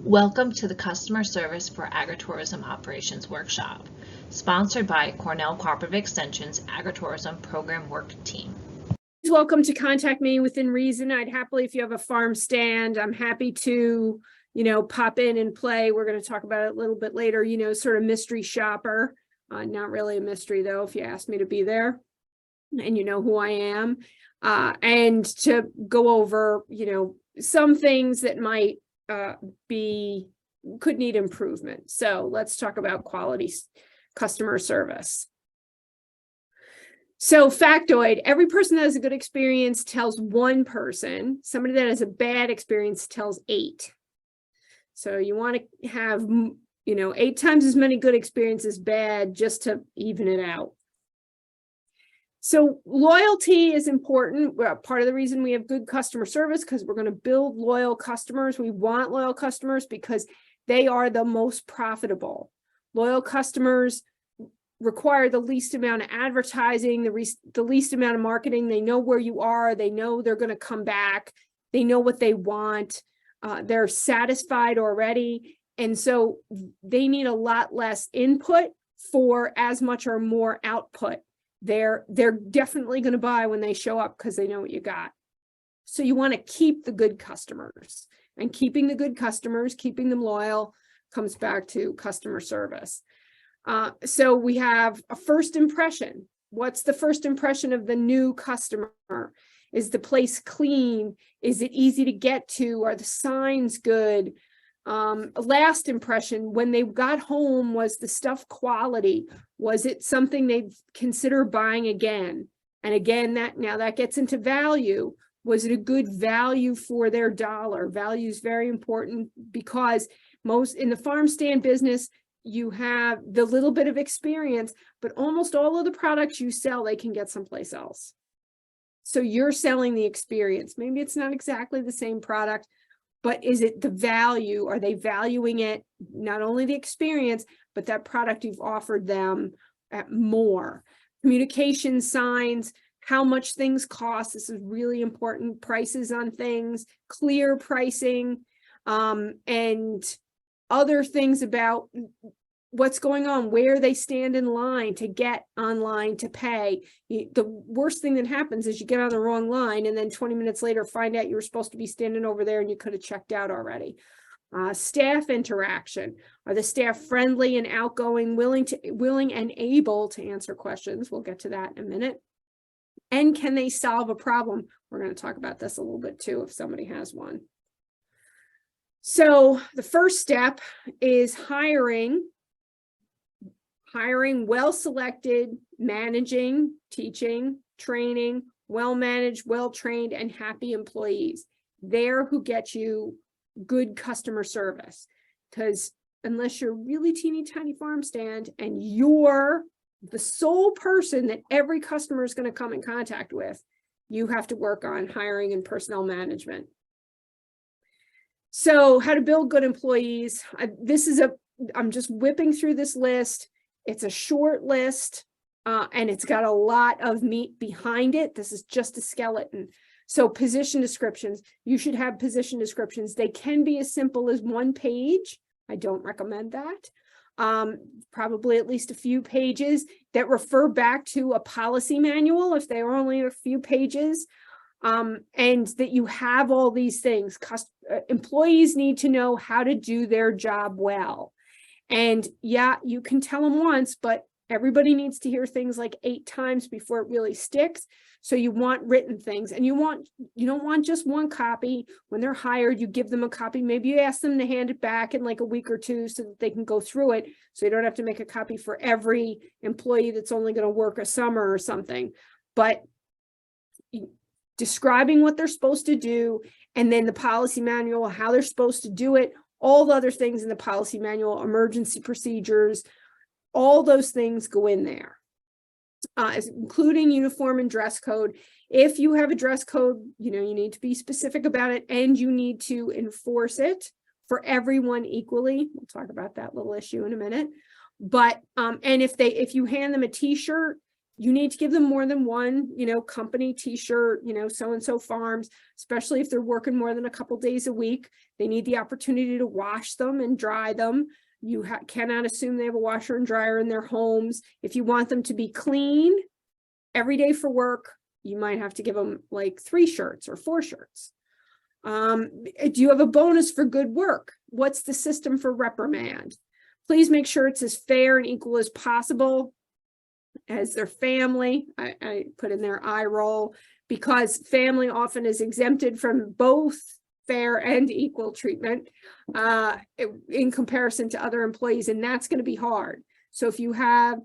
Welcome to the Customer Service for Agritourism Operations Workshop, sponsored by Cornell Cooperative Extension's Agritourism Program Work Team. Welcome to Contact Me Within Reason. I'd happily, if you have a farm stand, I'm happy to, pop in and play. We're going to talk about it a little bit later, sort of mystery shopper. Not really a mystery, though, if you asked me to be there and you know who I am. And to go over, some things that might could need improvement. So let's talk about quality customer service. So factoid, every person that has a good experience tells one person. Somebody that has a bad experience tells 8. So you want to have, 8 times as many good experiences bad just to even it out. So loyalty is important. Part of the reason we have good customer service, because we're going to build loyal customers. We want loyal customers because they are the most profitable. Loyal customers require the least amount of advertising, the least amount of marketing. They know where you are. They know they're going to come back. They know what they want. They're satisfied already. And so they need a lot less input for as much or more output. They're definitely going to buy when they show up because they know what you got. So you want to keep the good customers, and keeping the good customers, keeping them loyal, comes back to customer service. So we have a first impression. What's the first impression of the new customer? Is the place clean? Is it easy to get to? Are the signs good? Last impression, when they got home, was the stuff quality? Was it something they'd consider buying again? And again, that gets into value. Was it a good value for their dollar? Value is very important because most in the farm stand business, you have the little bit of experience, but almost all of the products you sell, they can get someplace else. So you're selling the experience. Maybe it's not exactly the same product, but is it the value? Are they valuing it? Not only the experience, but that product you've offered them at more. Communication signs, how much things cost. This is really important. Prices on things, clear pricing, and other things about what's going on, where they stand in line to get online to pay. The worst thing that happens is you get on the wrong line and then 20 minutes later find out you were supposed to be standing over there and you could have checked out already. Staff interaction. Are the staff friendly and outgoing, willing and able to answer questions? We'll get to that in a minute. And can they solve a problem? We're going to talk about this a little bit too if somebody has one. So the first step is hiring well-selected, managing, teaching, training, well-managed, well-trained, and happy employees. They're who get you good customer service. Because unless you're really teeny tiny farm stand and you're the sole person that every customer is going to come in contact with, you have to work on hiring and personnel management. So how to build good employees. I'm just whipping through this list. It's a short list, and it's got a lot of meat behind it. This is just a skeleton. So position descriptions, you should have position descriptions. They can be as simple as 1 page. I don't recommend that. Probably at least a few pages that refer back to a policy manual if they are only a few pages. And that you have all these things. Employees need to know how to do their job well. And yeah, you can tell them once, but everybody needs to hear things like 8 times before it really sticks. So you want written things, and you don't want just one copy. When they're hired, you give them a copy. Maybe you ask them to hand it back in like a week or 2 so that they can go through it. So you don't have to make a copy for every employee that's only going to work a summer or something. But describing what they're supposed to do, and then the policy manual, how they're supposed to do it, all the other things in the policy manual, emergency procedures, all those things go in there, including uniform and dress code. If you have a dress code, you need to be specific about it, and you need to enforce it for everyone equally. We'll talk about that little issue in a minute. But and if you hand them a t-shirt, You need to give them more than one, company t-shirt, so-and-so farms, especially if they're working more than a couple days a week. They need the opportunity to wash them and dry them. You cannot assume they have a washer and dryer in their homes. If you want them to be clean every day for work, you might have to give them like 3 shirts or 4 shirts. Do you have a bonus for good work? What's the system for reprimand? Please make sure it's as fair and equal as possible as their family. I put in their eye roll, because family often is exempted from both fair and equal treatment in comparison to other employees, and that's going to be hard. So if you have,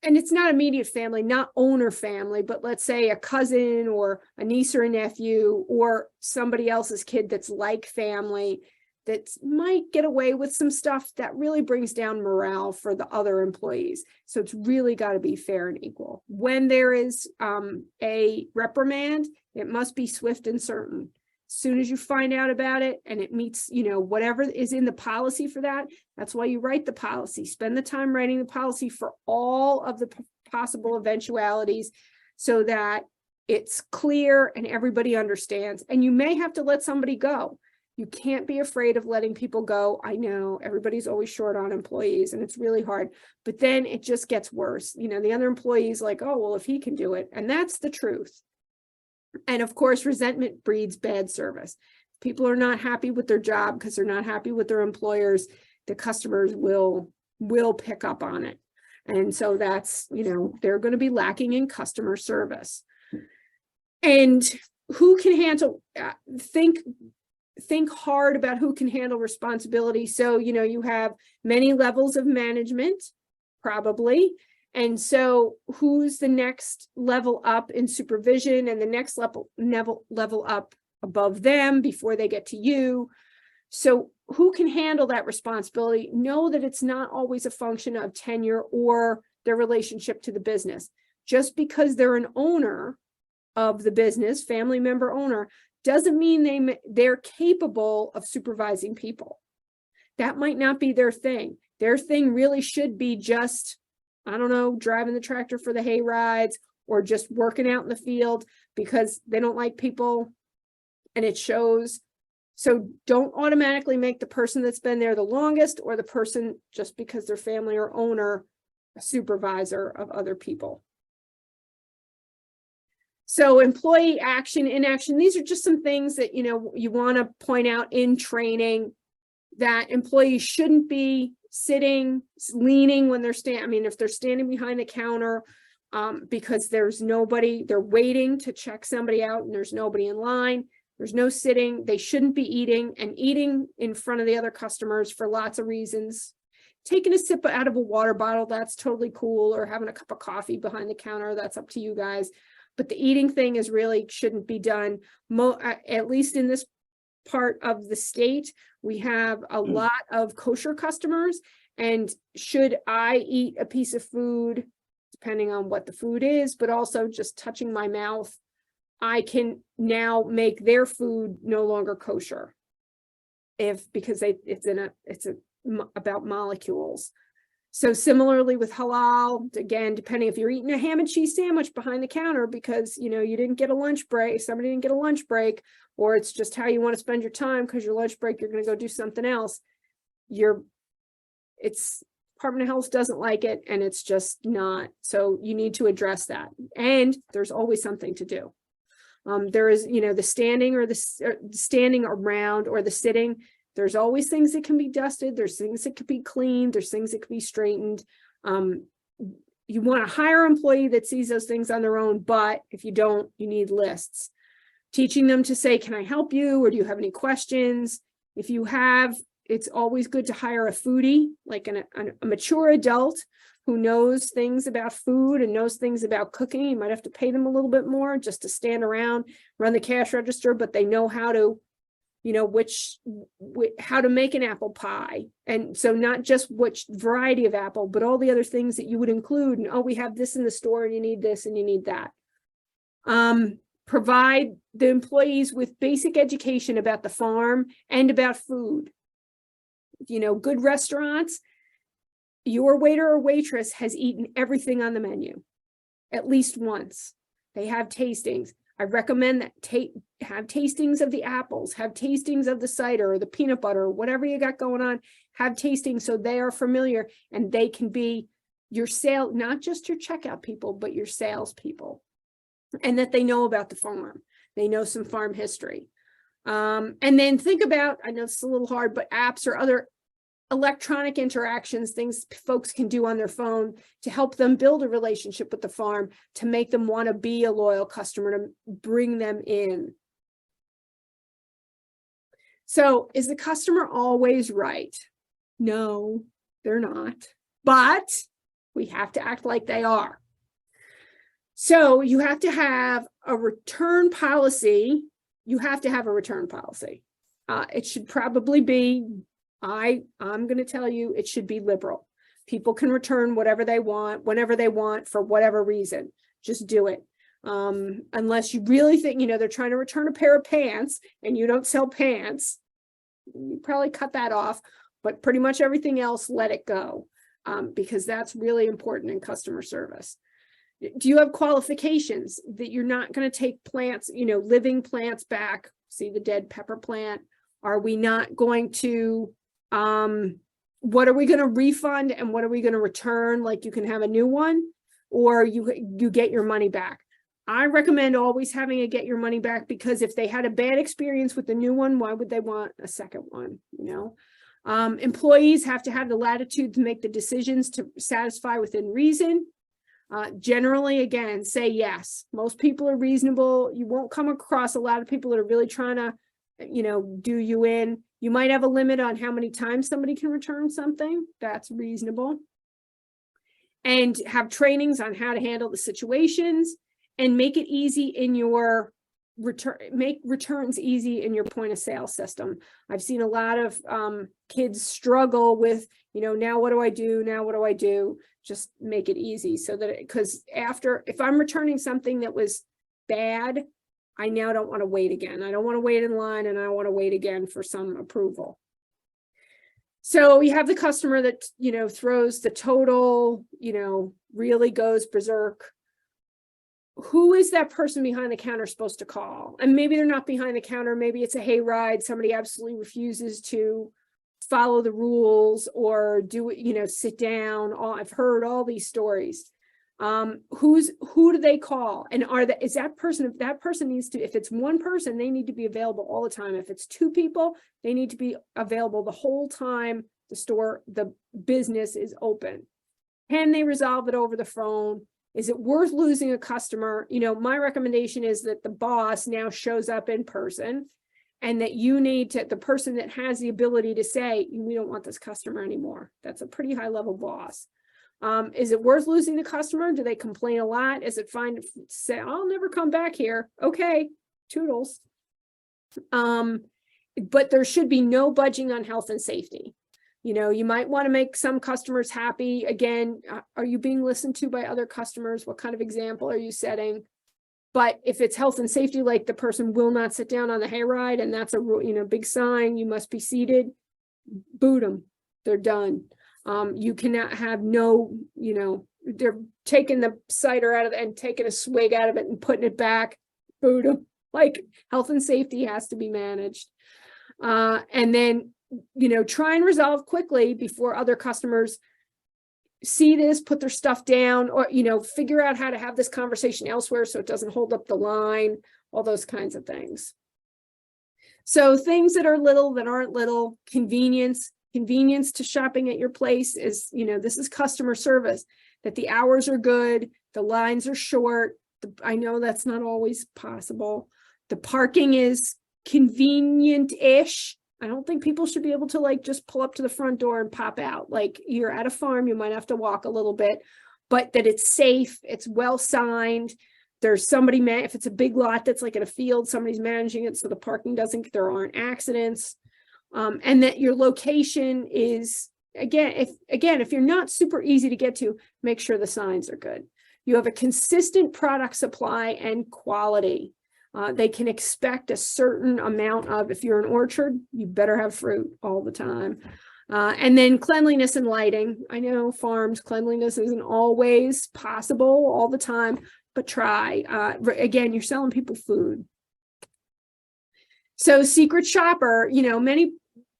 and it's not immediate family, not owner family, but let's say a cousin or a niece or a nephew or somebody else's kid that's like family, that might get away with some stuff that really brings down morale for the other employees. So it's really got to be fair and equal. When there is a reprimand, it must be swift and certain. As soon as you find out about it and it meets, whatever is in the policy for that, that's why you write the policy. Spend the time writing the policy for all of the possible eventualities so that it's clear and everybody understands. And you may have to let somebody go. You can't be afraid of letting people go. I know everybody's always short on employees and it's really hard, but then it just gets worse. The other employees like, oh, well, if he can do it. And that's the truth. And of course, resentment breeds bad service. People are not happy with their job because they're not happy with their employers. The customers will pick up on it. And so that's, they're going to be lacking in customer service. And who can handle, think hard about who can handle responsibility. So, you have many levels of management, probably. And so who's the next level up in supervision and the next level up above them before they get to you? So who can handle that responsibility? Know that it's not always a function of tenure or their relationship to the business. Just because they're an owner of the business, family member owner, doesn't mean they're capable of supervising people. That might not be their thing. Their thing really should be just, I don't know, driving the tractor for the hay rides or just working out in the field because they don't like people and it shows. So don't automatically make the person that's been there the longest or the person just because they're family or owner a supervisor of other people. So employee action, inaction, these are just some things that, you want to point out in training, that employees shouldn't be sitting, leaning when they're if they're standing behind the counter because there's nobody, they're waiting to check somebody out and there's nobody in line. There's no sitting. They shouldn't be eating, and eating in front of the other customers for lots of reasons. Taking a sip out of a water bottle, that's totally cool, or having a cup of coffee behind the counter, that's up to you guys. But the eating thing is really shouldn't be done. At least in this part of the state, we have a lot of kosher customers. And should I eat a piece of food, depending on what the food is, but also just touching my mouth, I can now make their food no longer kosher. Because it's about molecules. So similarly with halal, again, depending if you're eating a ham and cheese sandwich behind the counter because, you didn't get a lunch break, somebody didn't get a lunch break, or it's just how you want to spend your time because your lunch break, you're going to go do something else. It's Department of Health doesn't like it and it's just not. So you need to address that. And there's always something to do. There is, the standing or the standing around or the sitting. There's always things that can be dusted. There's things that could be cleaned. There's things that could be straightened. You want to hire an employee that sees those things on their own, but if you don't, you need lists. Teaching them to say, can I help you? Or do you have any questions? If you have, it's always good to hire a foodie, like a mature adult who knows things about food and knows things about cooking. You might have to pay them a little bit more just to stand around, run the cash register, but they know how to how to make an apple pie. And so not just which variety of apple, but all the other things that you would include. And, we have this in the store and you need this and you need that. Provide the employees with basic education about the farm and about food. Good restaurants, your waiter or waitress has eaten everything on the menu. at least once. They have tastings. I recommend that have tastings of the apples, have tastings of the cider or the peanut butter, or whatever you got going on, have tastings so they are familiar and they can be your not just your checkout people, but your sales people, and that they know about the farm. They know some farm history. And then think about, I know it's a little hard, but apps or other electronic interactions, things folks can do on their phone to help them build a relationship with the farm, to make them want to be a loyal customer, to bring them in. So is the customer always right? No, they're not, but we have to act like they are. So you have to have a return policy. You have to have a return policy. It should probably be, I'm going to tell you, it should be liberal. People can return whatever they want, whenever they want, for whatever reason. Just do it. Unless you really think, they're trying to return a pair of pants and you don't sell pants, you probably cut that off, but pretty much everything else, let it go, because that's really important in customer service. Do you have qualifications that you're not going to take plants, living plants back? See the dead pepper plant? Are we not going to, what are we going to refund and what are we going to return? Like you can have a new one, or you get your money back. I recommend always having a get your money back, because if they had a bad experience with the new one, why would they want a second one? Employees have to have the latitude to make the decisions to satisfy within reason. Generally, again, say yes. Most people are reasonable. You won't come across a lot of people that are really trying to, do you in. You might have a limit on how many times somebody can return something. That's reasonable. And have trainings on how to handle the situations, and make it easy in your make returns easy in your point of sale system. I've seen a lot of kids struggle with, now what do I do? Now what do I do? Just make it easy, so that, because if I'm returning something that was bad, I now don't want to wait again. I don't want to wait in line, and I don't want to wait again for some approval. So you have the customer that, throws the total, really goes berserk. Who is that person behind the counter supposed to call? And maybe they're not behind the counter. Maybe it's a hayride. Somebody absolutely refuses to follow the rules or do it, sit down. I've heard all these stories. Who do they call? And if that person needs to, if it's one person, they need to be available all the time. If it's two people, they need to be available the whole time the business is open. Can they resolve it over the phone? Is it worth losing a customer? My recommendation is that the boss now shows up in person, and that the person that has the ability to say, we don't want this customer anymore. That's a pretty high level boss. Is it worth losing the customer? Do they complain a lot? Is it fine to say, I'll never come back here? Okay, toodles. But there should be no budging on health and safety. You might want to make some customers happy. Again, are you being listened to by other customers? What kind of example are you setting? But if it's health and safety, like the person will not sit down on the hayride, and that's a big sign, you must be seated, boot them. They're done. You cannot have they're taking the cider out of it and taking a swig out of it and putting it back, boot them. Like, health and safety has to be managed. And then, try and resolve quickly before other customers see this, put their stuff down, or, figure out how to have this conversation elsewhere so it doesn't hold up the line, all those kinds of things. So things that are little, that aren't little: convenience to shopping at your place is, this is customer service, that the hours are good, the lines are short. I know that's not always possible. The parking is convenient-ish. I don't think people should be able to just pull up to the front door and pop out. Like, you're at a farm, you might have to walk a little bit, but that it's safe, it's well signed. There's somebody, if it's a big lot that's like in a field, somebody's managing it so the parking there aren't accidents. And that your location is, if you're not super easy to get to, make sure the signs are good. You have a consistent product supply and quality. They can expect a certain amount of, if you're an orchard, you better have fruit all the time. And then cleanliness and lighting. I know farms, cleanliness isn't always possible all the time, but try. Again, you're selling people food. So secret shopper, many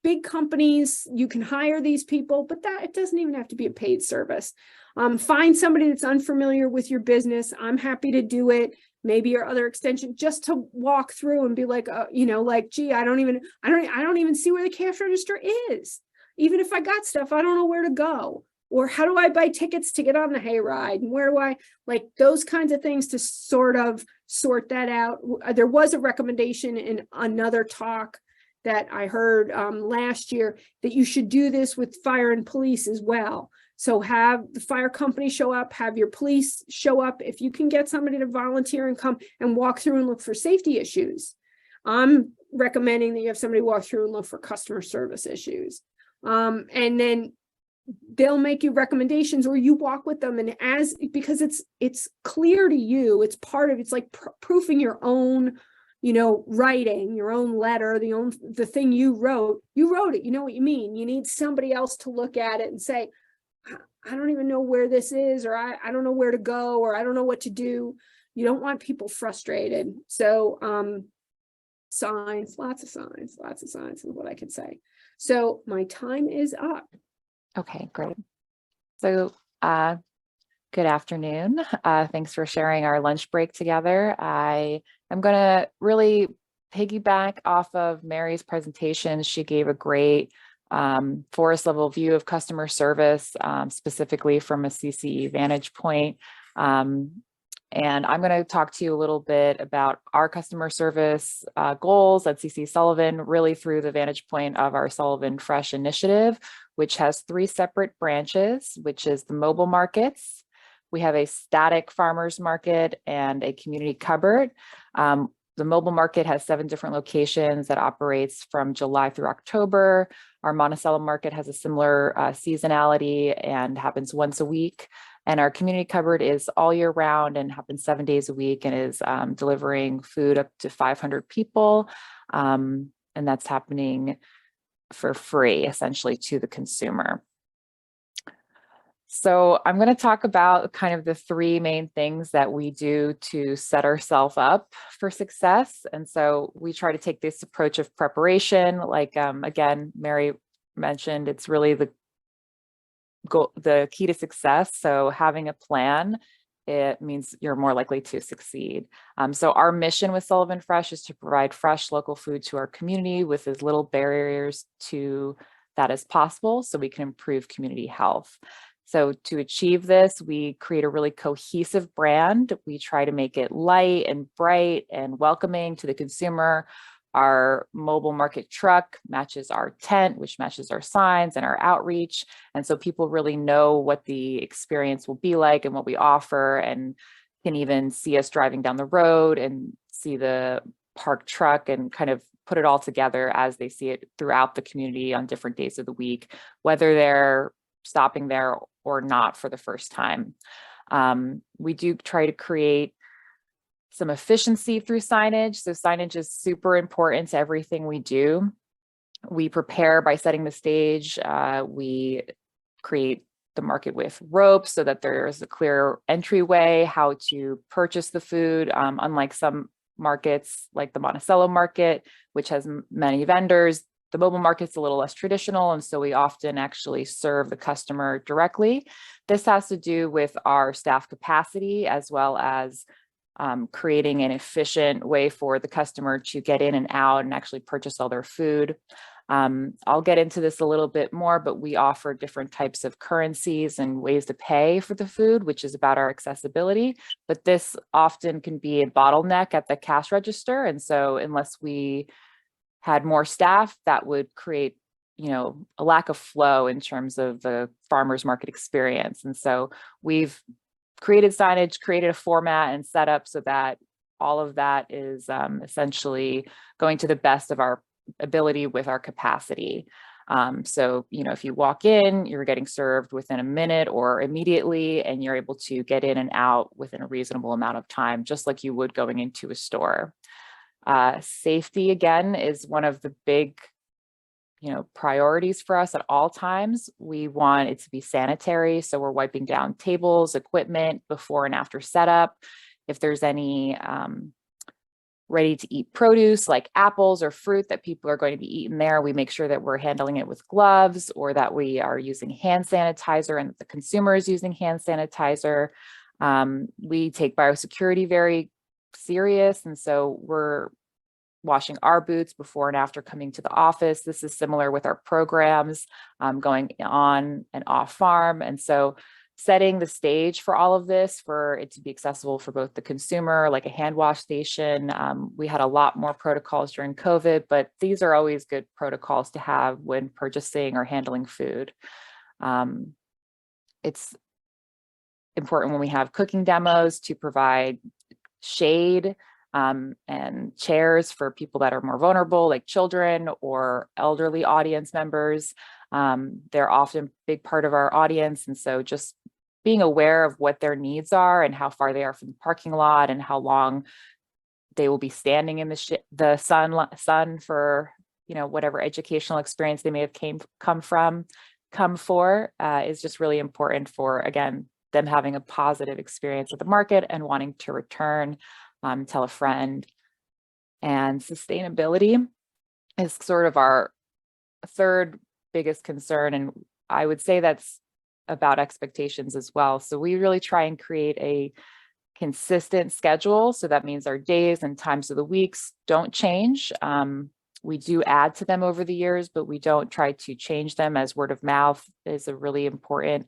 big companies, you can hire these people, but that it doesn't even have to be a paid service. Find somebody that's unfamiliar with your business. I'm happy to do it. Maybe your other extension, just to walk through and be like, gee, I don't even see where the cash register is. Even if I got stuff, I don't know where to go. Or how do I buy tickets to get on the hayride? And where do I, like those kinds of things to sort of sort that out. There was a recommendation in another talk that I heard last year that you should do this with fire and police as well. So have the fire company show up, have your police show up. If you can get somebody to volunteer and come and walk through and look for safety issues, I'm recommending that you have somebody walk through and look for customer service issues. And then they'll make you recommendations, or you walk with them, and because it's clear to you, it's like proofing your own, writing, your own letter, the thing you wrote it, you know what you mean. You need somebody else to look at it and say, I don't even know where this is, or I don't know where to go, or I don't know what to do. You don't want people frustrated. So signs, lots of signs is what I can say. So my time is up. Okay, great. So good afternoon. Thanks for sharing our lunch break together. I am going to really piggyback off of Mary's presentation. She gave a great forest level view of customer service, specifically from a CCE vantage point. And I'm going to talk to you a little bit about our customer service goals at CC Sullivan, really through the vantage point of our Sullivan Fresh initiative, which has 3 separate branches, which is the mobile markets. We have a static farmers market and a community cupboard. The mobile market has 7 different locations that operates from July through October. Our Monticello market has a similar seasonality and happens once a week. And our community cupboard is all year round and happens 7 days a week and is delivering food up to 500 people. And that's happening for free, essentially, to the consumer. So I'm going to talk about kind of the 3 main things that we do to set ourselves up for success. And so we try to take this approach of preparation. Like, again, Mary mentioned, it's really the key to success. So having a plan, it means you're more likely to succeed. So our mission with Sullivan Fresh is to provide fresh local food to our community with as little barriers to that as possible, so we can improve community health. So to achieve this, we create a really cohesive brand. We try to make it light and bright and welcoming to the consumer. Our mobile market truck matches our tent, which matches our signs and our outreach. And so people really know what the experience will be like and what we offer, and can even see us driving down the road and see the parked truck and kind of put it all together as they see it throughout the community on different days of the week, whether they're stopping there or not for the first time. We do try to create some efficiency through signage. So signage is super important to everything we do. We prepare by setting the stage. We create the market with ropes so that there's a clear entryway, how to purchase the food, unlike some markets like the Monticello market, which has many vendors. The mobile market's a little less traditional, and so we often actually serve the customer directly. This has to do with our staff capacity, as well as creating an efficient way for the customer to get in and out and actually purchase all their food. I'll get into this a little bit more, but we offer different types of currencies and ways to pay for the food, which is about our accessibility. But this often can be a bottleneck at the cash register. And so unless we had more staff, that would create, a lack of flow in terms of the farmers market experience. And so we've created signage, created a format and set up so that all of that is essentially going to the best of our ability with our capacity. So, if you walk in, you're getting served within a minute or immediately, and you're able to get in and out within a reasonable amount of time, just like you would going into a store. Safety, again, is one of the big priorities for us at all times. We want it to be sanitary. So we're wiping down tables, equipment before and after setup. If there's any ready to eat produce like apples or fruit that people are going to be eating there, we make sure that we're handling it with gloves, or that we are using hand sanitizer and that the consumer is using hand sanitizer. We take biosecurity very serious. And so we're washing our boots before and after coming to the office. This is similar with our programs going on and off farm. And so setting the stage for all of this, for it to be accessible for both the consumer, like a hand wash station. We had a lot more protocols during COVID, but these are always good protocols to have when purchasing or handling food. It's important when we have cooking demos to provide shade and chairs for people that are more vulnerable, like children or elderly audience members. They're often a big part of our audience. And so just being aware of what their needs are and how far they are from the parking lot and how long they will be standing in the sun for, whatever educational experience they may have come for is just really important for, again, them having a positive experience at the market and wanting to return, tell a friend. And sustainability is sort of our third biggest concern. And I would say that's about expectations as well. So we really try and create a consistent schedule. So that means our days and times of the weeks don't change. We do add to them over the years, but we don't try to change them, as word of mouth is a really important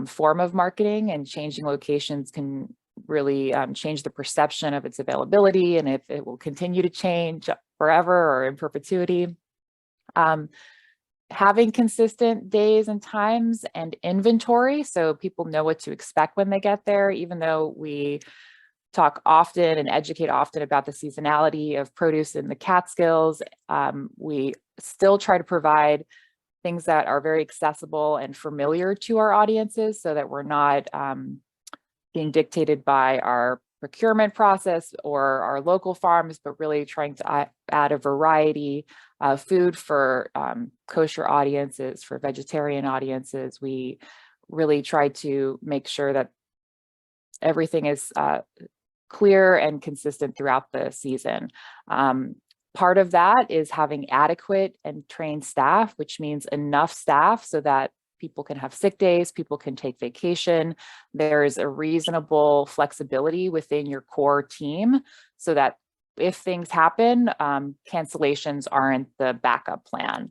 form of marketing, and changing locations can really change the perception of its availability and if it will continue to change forever or in perpetuity. Having consistent days and times and inventory so people know what to expect when they get there, even though we talk often and educate often about the seasonality of produce in the Catskills, we still try to provide things that are very accessible and familiar to our audiences, so that we're not being dictated by our procurement process or our local farms, but really trying to add a variety of food for kosher audiences, for vegetarian audiences. We really try to make sure that everything is clear and consistent throughout the season. Part of that is having adequate and trained staff, which means enough staff so that people can have sick days, people can take vacation. There is a reasonable flexibility within your core team so that if things happen, cancellations aren't the backup plan.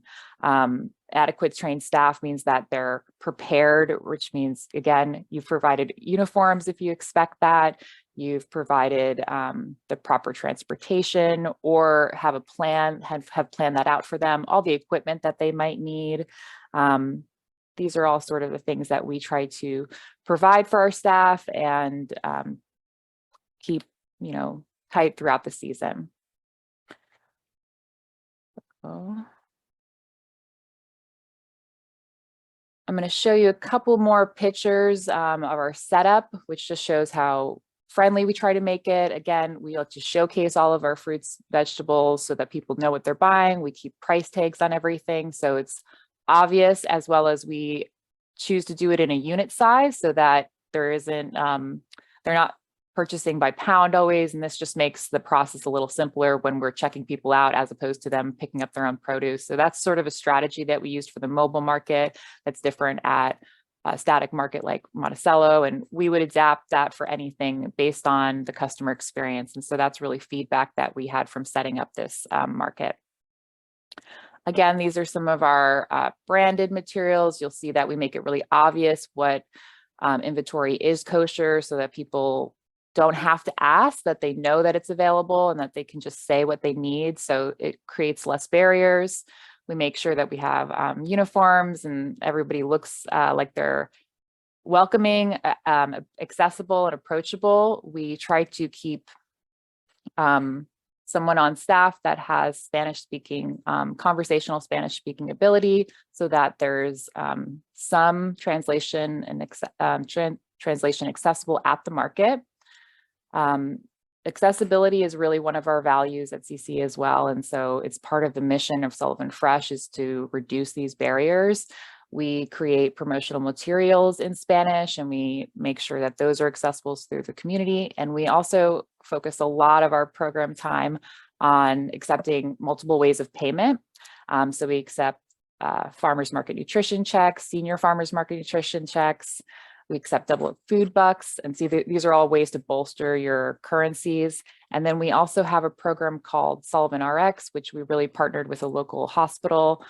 Adequate trained staff means that they're prepared, which means, again, you've provided uniforms if you expect that. You've provided the proper transportation, or have a plan, have planned that out for them, all the equipment that they might need. These are all sort of the things that we try to provide for our staff and keep, tight throughout the season. I'm going to show you a couple more pictures of our setup, which just shows how friendly we try to make it. Again, we like to showcase all of our fruits, vegetables, so that people know what they're buying. We keep price tags on everything, so it's obvious, as well as we choose to do it in a unit size so that there isn't, they're not purchasing by pound always. And this just makes the process a little simpler when we're checking people out, as opposed to them picking up their own produce. So that's sort of a strategy that we used for the mobile market that's different at a static market like Monticello. And we would adapt that for anything based on the customer experience. And so that's really feedback that we had from setting up this market. Again, these are some of our branded materials. You'll see that we make it really obvious what inventory is kosher, so that people don't have to ask, that they know that it's available and that they can just say what they need. So it creates less barriers. We make sure that we have uniforms and everybody looks like they're welcoming, accessible and approachable. We try to keep someone on staff that has Spanish speaking, conversational Spanish speaking ability, so that there's some translation and translation accessible at the market. accessibility is really one of our values at CC as well. And so it's part of the mission of Sullivan Fresh is to reduce these barriers. We create promotional materials in Spanish, and we make sure that those are accessible through the community. And we also focus a lot of our program time on accepting multiple ways of payment. So we accept farmers market nutrition checks, senior farmers market nutrition checks. We accept double food bucks, and see these are all ways to bolster your currencies. And then we also have a program called Sullivan RX, which we really partnered with a local hospital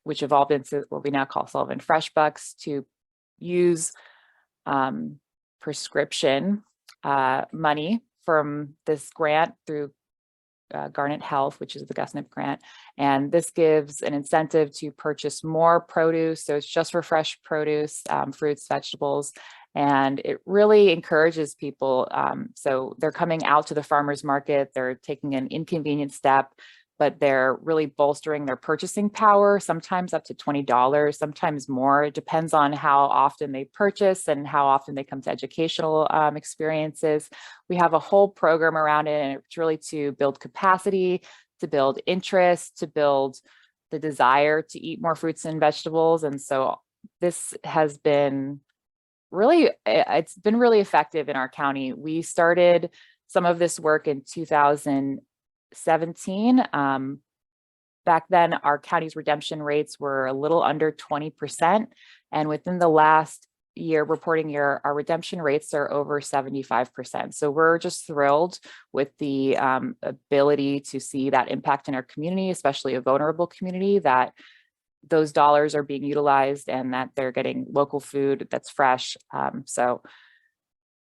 which evolved into what we now call Sullivan Fresh Bucks, to use prescription money from this grant through Garnet Health, which is the GusNIP grant. And this gives an incentive to purchase more produce. So it's just for fresh produce, fruits, vegetables, and it really encourages people. So they're coming out to the farmer's market, they're taking an inconvenient step, but they're really bolstering their purchasing power, sometimes up to $20, sometimes more. It depends on how often they purchase and how often they come to educational experiences. We have a whole program around it, and it's really to build capacity, to build interest, to build the desire to eat more fruits and vegetables. And so this has been really, it's been really effective in our county. We started some of this work in 2017. Back then, our county's redemption rates were a little under 20%. And within the last reporting year, our redemption rates are over 75%. So we're just thrilled with the ability to see that impact in our community, especially a vulnerable community, that those dollars are being utilized and that they're getting local food that's fresh. So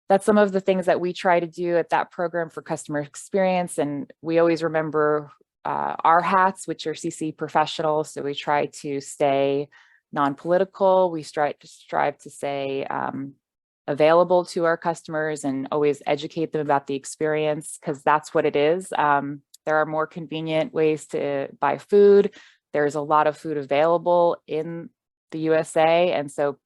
that's some of the things that we try to do at that program for customer experience. And we always remember our hats, which are CC professionals. So we try to stay non-political. We strive to stay available to our customers and always educate them about the experience, because that's what it is. There are more convenient ways to buy food. There's a lot of food available in the USA. And so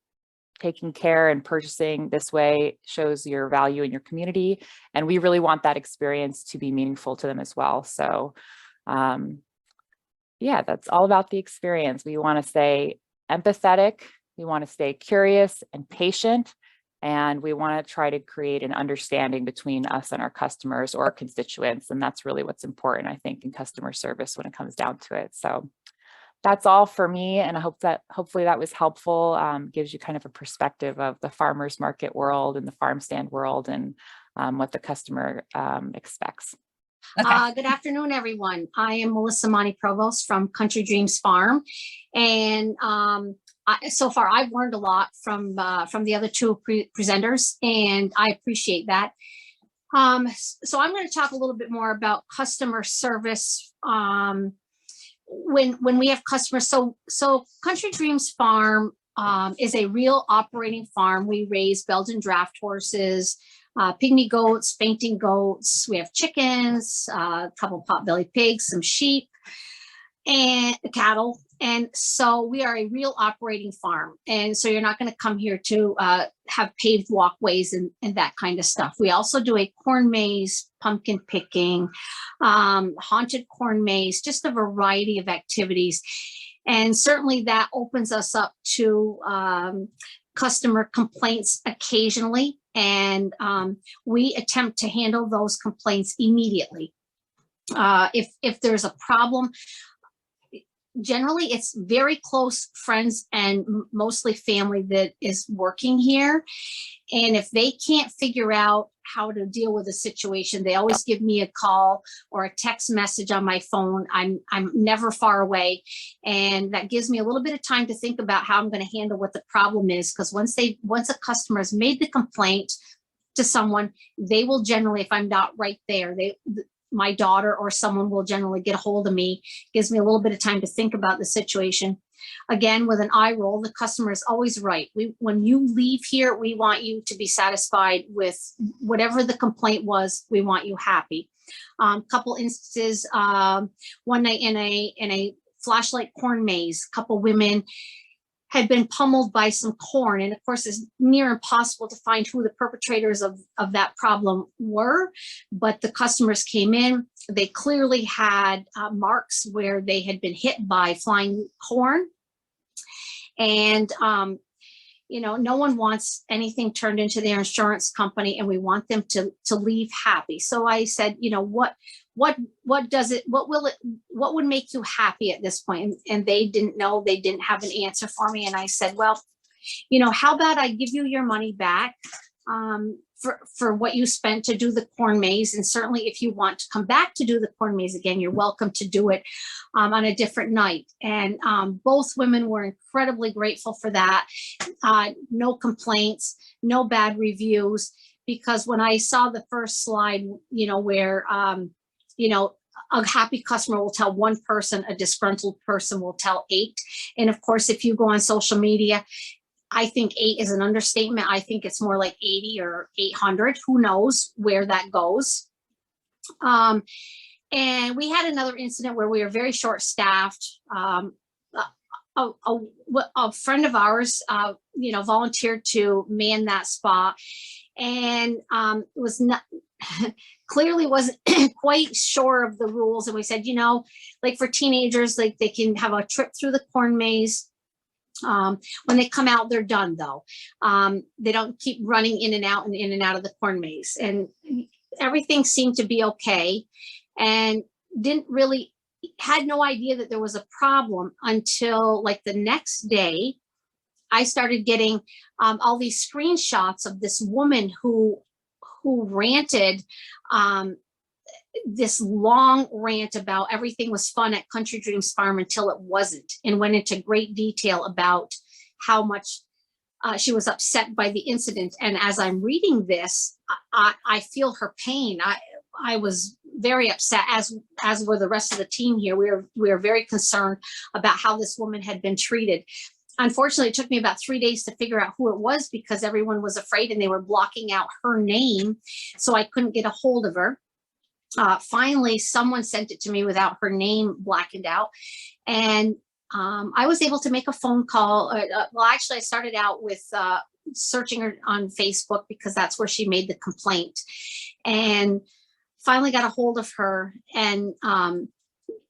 taking care and purchasing this way shows your value in your community. And we really want that experience to be meaningful to them as well. So yeah, that's all about the experience. We want to stay empathetic. We want to stay curious and patient. And we want to try to create an understanding between us and our customers or our constituents. And that's really what's important, I think, in customer service when it comes down to it. So that's all for me, and I hope that hopefully that was helpful, gives you kind of a perspective of the farmers market world and the farm stand world, and what the customer expects. Okay. Good afternoon, everyone. I am Melissa Monty-Provost from Country Dreams Farm, and so far I've learned a lot from the other two presenters, and I appreciate that. So I'm going to talk a little bit more about customer service. When we have customers, so Country Dreams Farm is a real operating farm. We raise Belgian draft horses, pygmy goats, fainting goats. We have chickens, a couple potbelly pigs, some sheep, and cattle. And so we are a real operating farm. And so you're not going to come here to have paved walkways and that kind of stuff. We also do a corn maze, pumpkin picking, haunted corn maze, just a variety of activities. And certainly that opens us up to customer complaints occasionally. And we attempt to handle those complaints immediately. If there's a problem, generally it's very close friends and mostly family that is working here. And if they can't figure out how to deal with a situation, they always give me a call or a text message on my phone. I'm never far away. And that gives me a little bit of time to think about how I'm going to handle what the problem is. Because once a customer has made the complaint to someone, they will generally, if I'm not right there, my daughter or someone will generally get a hold of me. Gives me a little bit of time to think about the situation. Again, with an eye roll, the customer is always right. When you leave here, we want you to be satisfied with whatever the complaint was. We want you happy. Couple instances, one night in a flashlight corn maze, couple women had been pummeled by some corn. And of course, it's near impossible to find who the perpetrators of that problem were. But the customers came in. They clearly had marks where they had been hit by flying corn. And, no one wants anything turned into their insurance company, and we want them to leave happy. So I said, what would make you happy at this point? And they didn't know, they didn't have an answer for me. And I said, well, how about I give you your money back for what you spent to do the corn maze. And certainly if you want to come back to do the corn maze again, you're welcome to do it on a different night. And both women were incredibly grateful for that. No complaints, no bad reviews, because when I saw the first slide, where, a happy customer will tell one person, a disgruntled person will tell 8. And of course, if you go on social media, I think 8 is an understatement. I think it's more like 80 or 800. Who knows where that goes? And we had another incident where we were very short-staffed. A friend of ours, volunteered to man that spot, and was not clearly wasn't quite sure of the rules. And we said, like for teenagers, like they can have a trip through the corn maze. When they come out, they're done though. They don't keep running in and out of the corn maze, and everything seemed to be okay, and had no idea that there was a problem until like the next day. I started getting all these screenshots of this woman who ranted this long rant about everything was fun at Country Dreams Farm until it wasn't, and went into great detail about how much she was upset by the incident. And as I'm reading this, I feel her pain. I was very upset, as were the rest of the team here. We were very concerned about how this woman had been treated. Unfortunately, it took me about 3 days to figure out who it was, because everyone was afraid and they were blocking out her name, so I couldn't get a hold of her. Finally, someone sent it to me without her name blackened out. And I was able to make a phone call. Well, actually, I started out with searching her on Facebook, because that's where she made the complaint. And finally got a hold of her and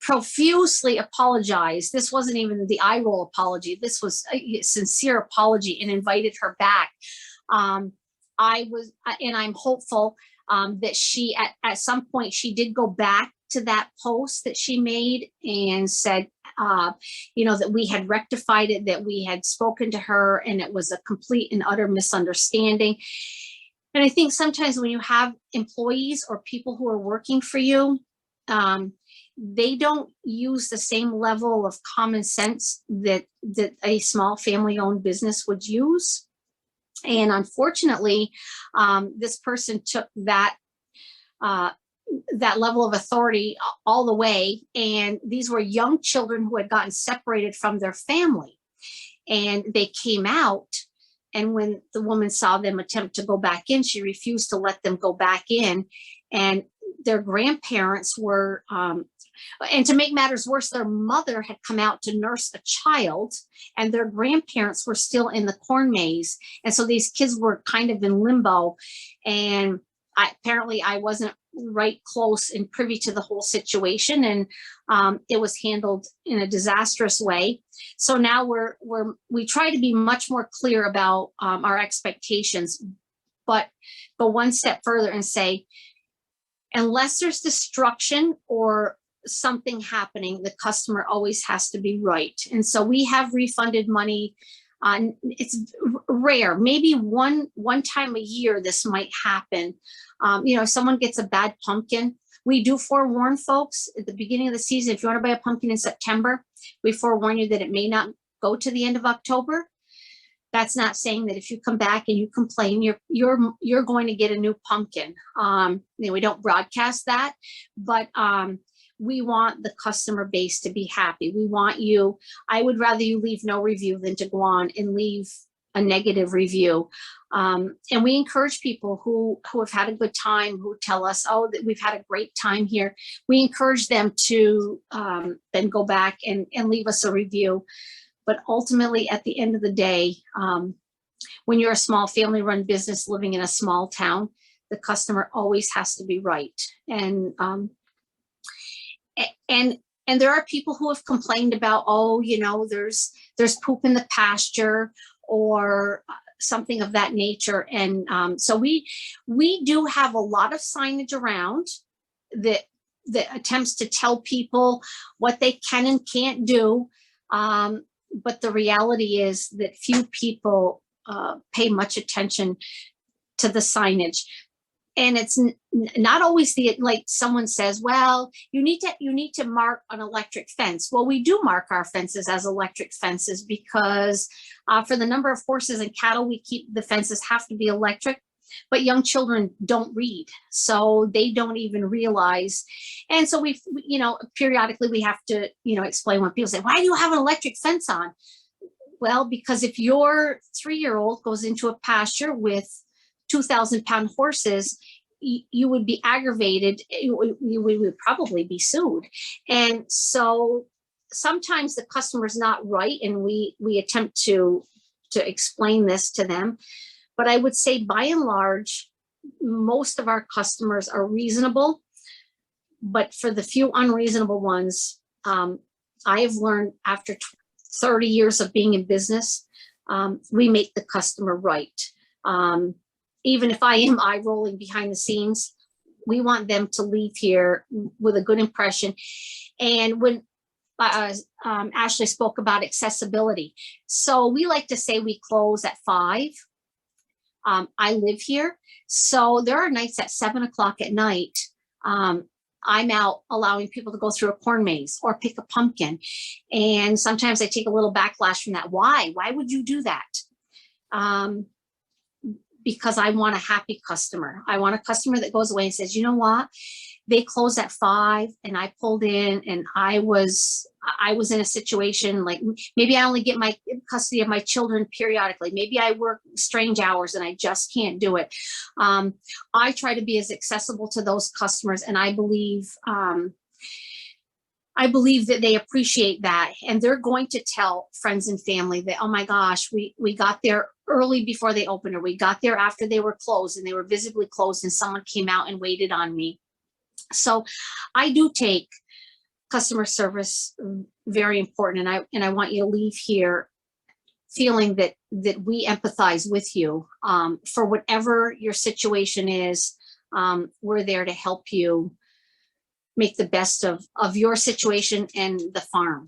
profusely apologized. This wasn't even the eye roll apology. This was a sincere apology, and invited her back. And I'm hopeful that she, at some point, she did go back to that post that she made and said, that we had rectified it, that we had spoken to her, and it was a complete and utter misunderstanding. And I think sometimes when you have employees or people who are working for you, they don't use the same level of common sense that a small family-owned business would use. And unfortunately, this person took that level of authority all the way. And these were young children who had gotten separated from their family, and they came out. And when the woman saw them attempt to go back in, she refused to let them go back in. And their grandparents were, and to make matters worse, their mother had come out to nurse a child, and their grandparents were still in the corn maze. And so these kids were kind of in limbo. And apparently I wasn't right close and privy to the whole situation. And it was handled in a disastrous way. So now we try to be much more clear about our expectations, but go one step further and say, unless there's destruction or something happening, the customer always has to be right. And so we have refunded money. It's rare, maybe one time a year this might happen. If someone gets a bad pumpkin, we do forewarn folks at the beginning of the season. If you want to buy a pumpkin in September, we forewarn you that it may not go to the end of October. That's not saying that if you come back and you complain, you're going to get a new pumpkin. We don't broadcast that, but we want the customer base to be happy. I would rather you leave no review than to go on and leave a negative review. And we encourage people who have had a good time, who tell us, oh, that we've had a great time here. We encourage them to then go back and leave us a review. But ultimately, at the end of the day, when you're a small family-run business living in a small town, the customer always has to be right. And there are people who have complained about, oh, you know, there's poop in the pasture or something of that nature. And so we do have a lot of signage around that attempts to tell people what they can and can't do. But the reality is that few people pay much attention to the signage. And it's not always like someone says, well, you need to mark an electric fence. Well, we do mark our fences as electric fences because for the number of horses and cattle we keep, the fences have to be electric. But young children don't read, so they don't even realize. And so we, you know, periodically we have to, you know, explain when people say, why do you have an electric fence on? Well, because if your 3-year-old goes into a pasture with 2,000-pound horses, you would be aggravated. You would probably be sued. And so sometimes the customer's not right, and we attempt to explain this to them. But I would say by and large, most of our customers are reasonable. But for the few unreasonable ones, I have learned after 30 years of being in business, we make the customer right. Even if I am eye rolling behind the scenes, we want them to leave here with a good impression. And when Ashley spoke about accessibility, so we like to say we close at 5. I live here, so there are nights at 7 o'clock at night. I'm out allowing people to go through a corn maze or pick a pumpkin. And sometimes I take a little backlash from that. Why would you do that? Because I want a happy customer. I want a customer that goes away and says, you know what? They closed at 5 and I pulled in and I was in a situation like maybe I only get my custody of my children periodically. Maybe I work strange hours and I just can't do it. I try to be as accessible to those customers, and I believe that they appreciate that, and they're going to tell friends and family that, oh my gosh, we got there early before they opened, or we got there after they were closed and they were visibly closed and someone came out and waited on me. So I do take customer service very important, and I want you to leave here feeling that we empathize with you for whatever your situation is. We're there to help you make the best of your situation and the farm.